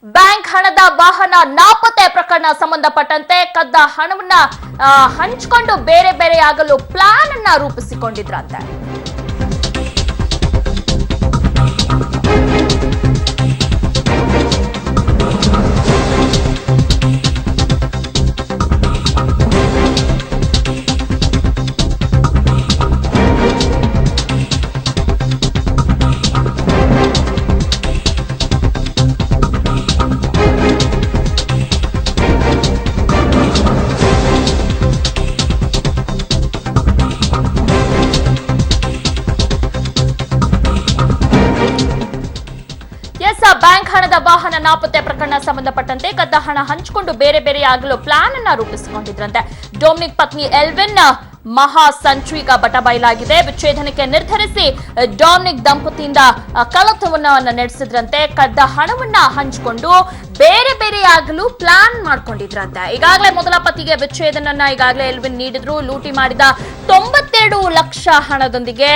Bank ಹಣದ ವಾಹನ ನಾಪತ್ತೆ ಪ್ರಕರಣ ಸಂಬಂಧಪಟ್ಟಂತೆ ಕದ್ದ ಹಣವನ್ನ ಹಂಚಿಕೊಂಡು ಬೇರೆ ಬೇರೆಯಾಗಲು ಪ್ಲಾನ್ ಅನ್ನ ರೂಪಿಸಿಕೊಂಡಿದ್ರಂತೆ. ಬ್ಯಾಂಕ್ ಹಣದ ವಾಹನ ನಾಪತ್ತೆ ಪ್ರಕರಣ ಸಂಬಂಧಪಟ್ಟಂತೆ ಕದ್ದ ಹಣ ಹಂಚಿಕೊಂಡು ಬೇರೆ ಬೇರೆಯಾಗಲು ಪ್ಲಾನ್ ಅನ್ನ ರೂಪಿಸಿಕೊಂಡಿದ್ರಂತೆ. ಡೊಮಿನಿಕ್ ಪತ್ನಿ ಎಲ್ವಿನ್ ಮಹಾ ಸಂಚು ಈಗ ಬಟಬಯಲಾಗಿದೆ. ವಿಚ್ಛೇದನಕ್ಕೆ ನಿರ್ಧರಿಸಿ ಡೊಮಿನಿಕ್ ದಂಪತಿಯಿಂದ ಕಳ್ಳತನವನ್ನ ನಡೆಸಿದ್ರಂತೆ. ಕದ್ದ ಹಣವನ್ನ ಹಂಚಿಕೊಂಡು ಬೇರೆ ಬೇರೆಯಾಗಲು ಪ್ಲಾನ್ ಮಾಡ್ಕೊಂಡಿದ್ರಂತೆ. ಈಗಾಗಲೇ ಮೊದಲ ಪತಿಗೆ ವಿಚ್ಛೇದನನ್ನ ಈಗಾಗಲೇ ಎಲ್ವಿನ್ ನೀಡಿದ್ರು. ಲೂಟಿ ಮಾಡಿದ 92 ಲಕ್ಷ ಹಣದೊಂದಿಗೆ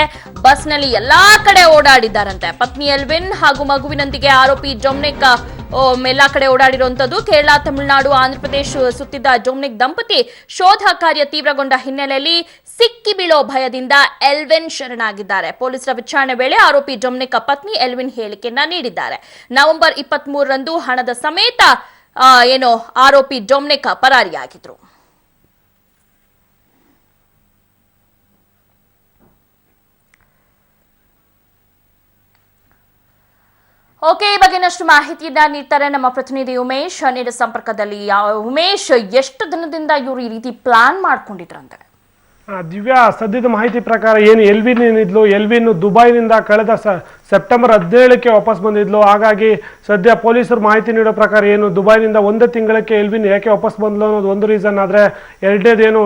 ಬಸ್ನಲ್ಲಿ ಎಲ್ಲಾ ಕಡೆ ಓಡಾಡಿದ್ದಾರಂತೆ. ಪತ್ನಿ ಎಲ್ವಿನ್ ಹಾಗೂ ಮಗುವಿನೊಂದಿಗೆ ಆರೋಪಿ ಡೊಮಿನಿಕ್ ಎಲ್ಲಾ ಕಡೆ ಓಡಾಡಿರುವಂತದ್ದು. ಕೇರಳ, ತಮಿಳುನಾಡು, ಆಂಧ್ರಪ್ರದೇಶ ಸುತ್ತಿದ್ದ ಡೊಮಿನಿಕ್ ದಂಪತಿ ಶೋಧ ಕಾರ್ಯ ತೀವ್ರಗೊಂಡ ಹಿನ್ನೆಲೆಯಲ್ಲಿ ಸಿಕ್ಕಿ ಬೀಳೋ ಭಯದಿಂದ ಎಲ್ವಿನ್ ಶರಣಾಗಿದ್ದಾರೆ. ಪೊಲೀಸರ ವಿಚಾರಣೆ ವೇಳೆ ಆರೋಪಿ ಡೊಮಿನಿಕ್ ಪತ್ನಿ ಎಲ್ವಿನ್ ಹೇಳಿಕೆಯನ್ನ ನೀಡಿದ್ದಾರೆ. ನವೆಂಬರ್ 23ರಂದು ಹಣದ ಸಮೇತ ಆರೋಪಿ ಡೊಮಿನಿಕ್ ಪರಾರಿಯಾಗಿದ್ರು. ಓಕೆ, ಈ ಬಗ್ಗೆ ಇನ್ನಷ್ಟು ಮಾಹಿತಿಯನ್ನ ನೀಡ್ತಾರೆ ನಮ್ಮ ಪ್ರತಿನಿಧಿ ಉಮೇಶ್ ನೇರ ಸಂಪರ್ಕದಲ್ಲಿ. ಉಮೇಶ್, ಎಷ್ಟು ದಿನದಿಂದ ಇವರು ಈ ರೀತಿ ಪ್ಲಾನ್ ಮಾಡ್ಕೊಂಡಿದ್ರಂತೆ? ದಿವ್ಯಾ, ಸದ್ಯದ ಮಾಹಿತಿ ಪ್ರಕಾರ ಏನು ಎಲ್ವಿನ್ ಏನಿದ್ಲು, ಎಲ್ವಿನ್ ದುಬೈನಿಂದ ಕಳೆದ ಸೆಪ್ಟೆಂಬರ್ 17ಕ್ಕೆ ವಾಪಸ್ ಬಂದಿದ್ಲು. ಹಾಗಾಗಿ ಸದ್ಯ ಪೊಲೀಸರು ಮಾಹಿತಿ ನೀಡೋ ಪ್ರಕಾರ ಏನು ದುಬೈನಿಂದ 1 ತಿಂಗಳಕ್ಕೆ ಎಲ್ವಿನ್ ಯಾಕೆ ವಾಪಸ್ ಬಂದ್ಲು ಅನ್ನೋದು ಒಂದು ರೀಸನ್. ಆದರೆ ಎರಡನೇದೇನು,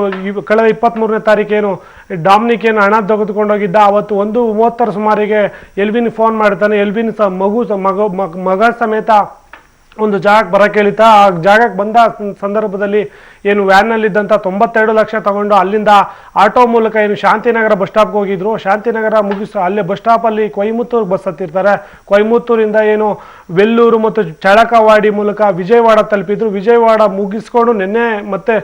ಕಳೆದ 23ನೇ ತಾರೀಕೇನು ಡಾಮಿನಿಕ್ ಏನು ಹಣ ತೆಗೆದುಕೊಂಡೋಗಿದ್ದ, ಅವತ್ತು 1:30 ಸುಮಾರಿಗೆ ಎಲ್ವಿನ್ ಫೋನ್ ಮಾಡ್ತಾನೆ. ಎಲ್ವಿನ್ ಮಗ ಸಮೇತ ಒಂದು ಜಾಗಕ್ಕೆ ಬರಕ್ಕೆ ಹೇಳಿತಾ. ಆ ಜಾಗಕ್ಕೆ ಬಂದ ಸಂದರ್ಭದಲ್ಲಿ ಏನು ವ್ಯಾನ್ನಲ್ಲಿದ್ದಂಥ 92 ಲಕ್ಷ ತಗೊಂಡು ಅಲ್ಲಿಂದ ಆಟೋ ಮೂಲಕ ಏನು ಶಾಂತಿನಗರ ಬಸ್ ಸ್ಟಾಪ್ಗೆ ಹೋಗಿದ್ರು. ಶಾಂತಿನಗರ ಮುಗಿಸ್ ಅಲ್ಲೇ ಬಸ್ ಸ್ಟಾಪಲ್ಲಿ ಕೊಯಮತ್ತೂರು ಬಸ್ ಹತ್ತಿರ್ತಾರೆ. ಕೊಯಮತ್ತೂರಿಂದ ಏನು ವೆಲ್ಲೂರು ಮತ್ತು ಚಳಕವಾಡಿ ಮೂಲಕ ವಿಜಯವಾಡ ತಲುಪಿದ್ರು. ವಿಜಯವಾಡ ಮುಗಿಸ್ಕೊಂಡು ನಿನ್ನೆ ಮತ್ತೆ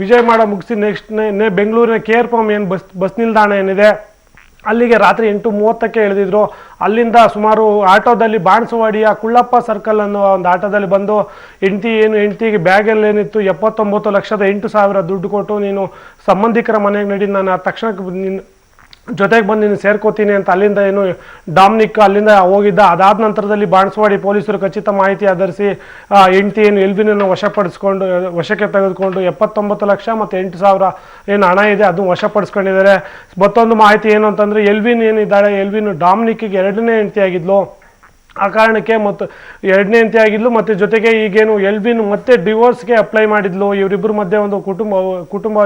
ವಿಜಯವಾಡ ಮುಗಿಸಿ ನೆಕ್ಸ್ಟ್ ಬೆಂಗಳೂರಿನ KRPM ಏನು ಬಸ್ ನಿಲ್ದಾಣ ಏನಿದೆ ಅಲ್ಲಿಗೆ ರಾತ್ರಿ 8:30ಕ್ಕೆ ಇಳಿದಿದ್ರು. ಅಲ್ಲಿಂದ ಸುಮಾರು ಆಟೋದಲ್ಲಿ ಬಾಣಸವಾಡಿಯ ಕುಳ್ಳಪ್ಪ ಸರ್ಕಲ್ ಅನ್ನೋ ಒಂದು ಆಟೋದಲ್ಲಿ ಬಂದು ಹೆಂಡತಿಗೆ ಬ್ಯಾಗಲ್ಲಿ ಏನಿತ್ತು 79,08,000 ದುಡ್ಡು ಕೊಟ್ಟು ನೀನು ಸಂಬಂಧಿಕರ ಮನೆಗೆ ನಡಿ, ನಾನು ತಕ್ಷಣ ಜೊತೆಗೆ ಬಂದು ನೀನು ಸೇರ್ಕೋತೀನಿ ಅಂತ ಅಲ್ಲಿಂದ ಏನು ಡಾಮಿನಿಕ್ ಅಲ್ಲಿಂದ ಹೋಗಿದ್ದ. ಅದಾದ ನಂತರದಲ್ಲಿ ಬಾಣಸವಾಡಿ ಪೊಲೀಸರು ಖಚಿತ ಮಾಹಿತಿ ಆಧರಿಸಿ ಹೆಂಡತಿ ಏನು ಎಲ್ವಿನನ್ನು ವಶಕ್ಕೆ ತೆಗೆದುಕೊಂಡು 79 ಲಕ್ಷ ಮತ್ತು 8,000 ಏನು ಹಣ ಇದೆ ಅದು ವಶಪಡಿಸ್ಕೊಂಡಿದ್ದಾರೆ. ಮತ್ತೊಂದು ಮಾಹಿತಿ ಏನು ಅಂತಂದರೆ, ಎಲ್ವಿನ್ ಏನಿದ್ದಾಳೆ, ಎಲ್ವಿನ್ ಡಾಮಿನಿಕ್ಗೆ 2ನೇ ಹೆಂಡತಿ ಆಗಿದ್ಲು. ಆ ಕಾರಣಕ್ಕೆ ಮತ್ತು 2ನೇ ಹೆಂಡತಿ ಆಗಿದ್ಲು. ಮತ್ತು ಜೊತೆಗೆ ಈಗೇನು ಎಲ್ವಿನ್ ಮತ್ತೆ ಡಿವೋರ್ಸ್ಗೆ ಅಪ್ಲೈ ಮಾಡಿದ್ಲು. ಇವರಿಬ್ಬರ ಮಧ್ಯೆ ಒಂದು ಕುಟುಂಬ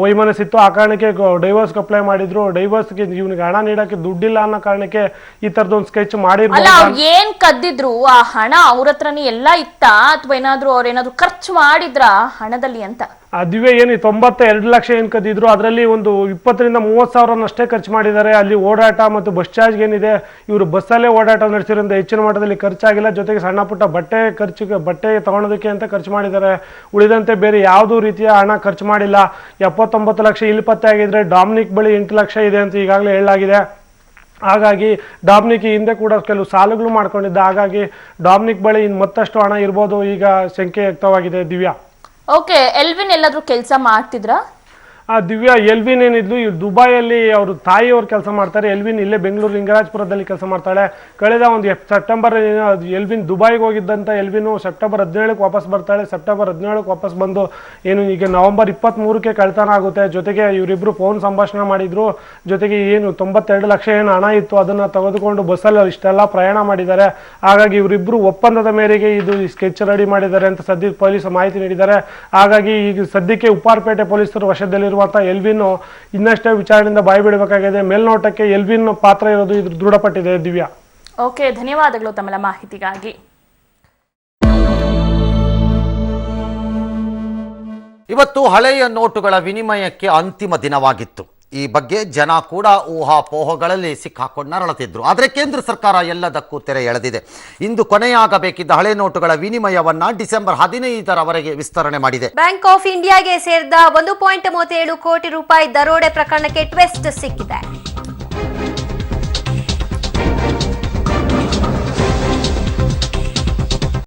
ವೈಮನಸ್ಸಿತ್ತು. ಆ ಕಾರಣಕ್ಕೆ ಡೈವೋರ್ಸ್ಗೆ ಅಪ್ಲೈ ಮಾಡಿದ್ರು. ಡೈವೋರ್ಸ್ಗೆ ಇವನಿಗೆ ಹಣ ನೀಡೋಕ್ಕೆ ದುಡ್ಡಿಲ್ಲ ಅನ್ನೋ ಕಾರಣಕ್ಕೆ ಈ ಥರದೊಂದು ಸ್ಕೆಚ್ ಮಾಡಿರ್ಬೋದು. ಏನ್ ಕದ್ದಿದ್ರು ಆ ಹಣ ಅವ್ರ ಹತ್ರನೇ ಎಲ್ಲ ಇತ್ತ, ಅಥವಾ ಅವ್ರೇನಾದ್ರು ಖರ್ಚು ಮಾಡಿದ್ರ ಹಣದಲ್ಲಿ ಅಂತ? ದಿವ್ಯ, ಏನು 92 ಲಕ್ಷ ಏನು ಕದ್ದಿದ್ರು ಅದರಲ್ಲಿ ಒಂದು 20,000 ರಿಂದ 30,000 ಅಷ್ಟೇ ಖರ್ಚು ಮಾಡಿದ್ದಾರೆ. ಅಲ್ಲಿ ಓಡಾಟ ಮತ್ತು ಬಸ್ ಚಾರ್ಜ್ ಏನಿದೆ, ಇವರು ಬಸ್ಸಲ್ಲೇ ಓಡಾಟ ನಡೆಸಿರೋದ್ರಿಂದ ಹೆಚ್ಚಿನ ಮಟ್ಟದಲ್ಲಿ ಖರ್ಚಾಗಿಲ್ಲ. ಜೊತೆಗೆ ಸಣ್ಣ ಪುಟ್ಟ ಬಟ್ಟೆ ತಗೊಳೋದಕ್ಕೆ ಅಂತ ಖರ್ಚು ಮಾಡಿದ್ದಾರೆ. ಉಳಿದಂತೆ ಬೇರೆ ಯಾವುದೂ ರೀತಿಯ ಹಣ ಖರ್ಚು ಮಾಡಿಲ್ಲ. 79 ಲಕ್ಷ ಇಲ್ಲಿ ಪತ್ತೆ ಆಗಿದ್ರೆ ಡಾಮಿನಿಕ್ ಬಳಿ 8 ಲಕ್ಷ ಇದೆ ಅಂತ ಈಗಾಗಲೇ ಹೇಳಲಾಗಿದೆ. ಹಾಗಾಗಿ ಡಾಮಿನಿಕ್ ಹಿಂದೆ ಕೂಡ ಕೆಲವು ಸಾಲಗಳು ಮಾಡ್ಕೊಂಡಿದ್ದ. ಹಾಗಾಗಿ ಡಾಮಿನಿಕ್ ಬಳಿ ಮತ್ತಷ್ಟು ಹಣ ಇರ್ಬೋದು ಈಗ ಶಂಕೆ ವ್ಯಕ್ತವಾಗಿದೆ. ದಿವ್ಯಾ, ಓಕೆ, ಎಲ್ವಿನ್ ಎಲ್ಲಾದ್ರೂ ಕೆಲಸ ಮಾಡ್ತಿದ್ರಾ? ದಿವ್ಯಾ, ಎಲ್ವಿನ್ ಏನಿದ್ಲು ದುಬೈಯಲ್ಲಿ ಅವರು ತಾಯಿಯವ್ರು ಕೆಲಸ ಮಾಡ್ತಾರೆ. ಎಲ್ವಿನ್ ಇಲ್ಲೇ ಬೆಂಗಳೂರು ಲಿಂಗರಾಜಪುರದಲ್ಲಿ ಕೆಲಸ ಮಾಡ್ತಾಳೆ. ಕಳೆದ ಒಂದು ಸೆಪ್ಟೆಂಬರ್ ಎಲ್ವಿನ್ ದುಬೈಗೆ ಹೋಗಿದ್ದಂಥ ಎಲ್ವಿನು ಸೆಪ್ಟೆಂಬರ್ 17ಕ್ಕೆ ವಾಪಸ್ ಬರ್ತಾಳೆ. ಸೆಪ್ಟೆಂಬರ್ 17ಕ್ಕೆ ವಾಪಸ್ ಬಂದು ಏನು ಈಗ ನವೆಂಬರ್ 23ಕ್ಕೆ ಕಳ್ತನ ಆಗುತ್ತೆ. ಜೊತೆಗೆ ಇವರಿಬ್ಬರು ಫೋನ್ ಸಂಭಾಷಣೆ ಮಾಡಿದ್ರು. ಜೊತೆಗೆ ಏನು 92 ಲಕ್ಷ ಏನು ಹಣ ಇತ್ತು ಅದನ್ನು ತೆಗೆದುಕೊಂಡು ಬಸ್ಸಲ್ಲಿ ಇಷ್ಟೆಲ್ಲ ಪ್ರಯಾಣ ಮಾಡಿದ್ದಾರೆ. ಹಾಗಾಗಿ ಇವರಿಬ್ಬರು ಒಪ್ಪಂದದ ಮೇರೆಗೆ ಇದು ಸ್ಕೆಚ್ ರೆಡಿ ಮಾಡಿದ್ದಾರೆ ಅಂತ ಸದ್ಯ ಪೊಲೀಸರು ಮಾಹಿತಿ ನೀಡಿದ್ದಾರೆ. ಹಾಗಾಗಿ ಈಗ ಸದ್ಯಕ್ಕೆ ಉಪ್ಪಾರಪೇಟೆ ಪೊಲೀಸರು ವಶದಲ್ಲಿರುವ ಎಲ್ವಿನ್ ಇನ್ನಷ್ಟೇ ವಿಚಾರಣೆಯಿಂದ ಬಾಯಿ ಬಿಡಬೇಕಾಗಿದೆ. ಮೇಲ್ನೋಟಕ್ಕೆ ಎಲ್ವಿನ್ ಪಾತ್ರ ಇರೋದು ಇದು ದೃಢಪಟ್ಟಿದೆ. ದಿವ್ಯಾ, ಓಕೆ, ಧನ್ಯವಾದಗಳು ತಮ್ಮ ಮಾಹಿತಿಗಾಗಿ. ಇವತ್ತು ಹಳೆಯ ನೋಟುಗಳ ವಿನಿಮಯಕ್ಕೆ ಅಂತಿಮ ದಿನವಾಗಿತ್ತು. ಈ ಬಗ್ಗೆ ಜನ ಕೂಡ ಊಹಾಪೋಹಗಳಲ್ಲಿ ಸಿಕ್ಕಾಕೊಂಡು ನರಳುತ್ತಿದ್ರು. ಆದರೆ ಕೇಂದ್ರ ಸರ್ಕಾರ ಎಲ್ಲದಕ್ಕೂ ತೆರೆ ಎಳೆದಿದೆ. ಇಂದು ಕೊನೆಯಾಗಬೇಕಿದ್ದ ಹಳೆ ನೋಟುಗಳ ವಿನಿಮಯವನ್ನ ಡಿಸೆಂಬರ್ 15ರವರೆಗೆ ವಿಸ್ತರಣೆ ಮಾಡಿದೆ. ಬ್ಯಾಂಕ್ ಆಫ್ ಇಂಡಿಯಾಗೆ ಸೇರಿದ 1.37 ಕೋಟಿ ರೂಪಾಯಿ ದರೋಡೆ ಪ್ರಕರಣಕ್ಕೆ ಟ್ವಿಸ್ಟ್ ಸಿಕ್ಕಿದೆ.